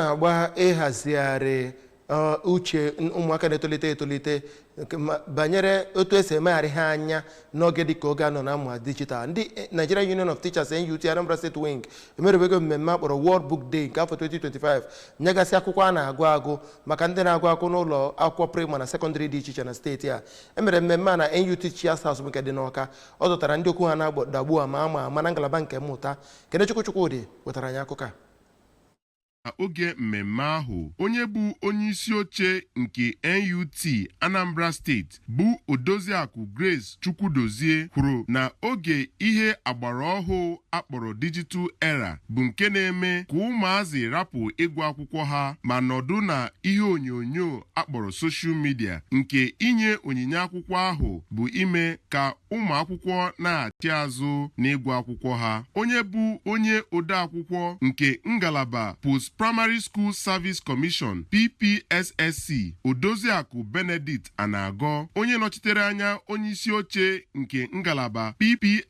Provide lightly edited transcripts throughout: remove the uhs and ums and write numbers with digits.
na-agba ịhazigharị uche ụmụaka na-etolite banyere otu esi emegharị ha anya n'oge dịka oge anọ na mmụta dijital. Ndị Nigeria Union of Teachers NUT Anambra State Wing emerewego mmemme akpọrọ World Book Day nke afọ 2025 nyegasị akwụkwọ a na-agụ maka ndị na-agụ akwụkwọ n'ụlọ akwụkwọ praịmarị na sekọndịrị dị iche iche na steeti a. Emere mmemme a na NUT Cheers House nke dị n'Awka. Ọ dọtara ndị okwu ha na-adagbu ama na ngalaba nke mmụta. Kenechukwu Chukwudị wetara anyị akụkọ a. Oge mmemme ahụ, onye bụ onye isi oche nke NUT Anambra State bụ Odoziakụ Grace Chukwudozie kwuru na oge ihe agbara ọhụụ akpọrọ digital era bụ nke na-eme ka ụmụazị rapụ ịgụ akwụkwọ ha ma nọdụ na ihe onyonyo akpọrọ social media, nke inye onyinye akwụkwọ ahụ bụ ime ka ụmụ akwụkwọ na-achị azụ n'ịgụ akwụkwọ ha. Onye bụ onye odeakwụkwọ nke ngalaba Primary School Service Commission PPSSC Odoziakụ Benedict Anagọ, onye nọchitere anya onye isi oche nke ngalaba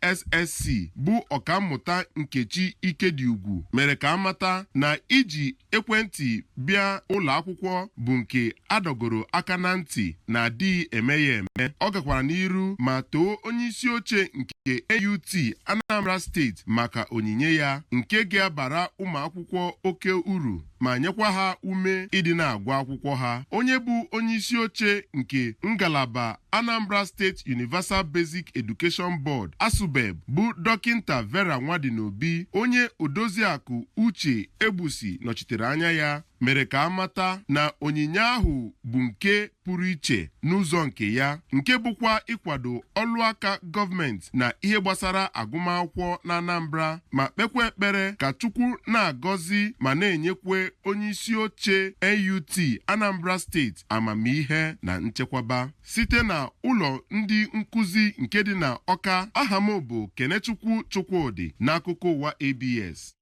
PPSSC bụ ọkammụta Nkechi Ikediugwu, mere ka amata na iji ekwentị bịa ụlọ akwụkwọ bụ nke adọgoro aka na ntị na adịghị eme ya eme. Ọ gakwara n'iru ma too onye isi oche nke NUT Anambra State maka onyinye ya nke ga-abara ụmụ akwụkwọ oke uru ma nyekwa ha ume ịdị na-agụ akwụkwọ ha. Onye bụ onye isi oche nke ngalaba Anambra State Universal Basic Education Board ASUBEB bụ Dọkịnta Vera Nwadinobi, onye Odoziakụ Uche Egbusi nọchitere anya ya, mere ka amata na onyinye ahụ bụ nke pụrụ iche n'ụzọ nke ya, nke bụkwa ịkwado ọlụaka gọọmenti na ihe gbasara agụmakwụkwọ na Anambra, ma kpekwa ekpere ka Chukwu na-agọzi ma na-enyekwe onye isi oche NUT Anambra State amamihe na nchekwaba. Site na ụlọ ndị nkụzi nke dị na Awka, aha m bụ Kenechukwu Chukwudị n'akụkọ ụwa ABS.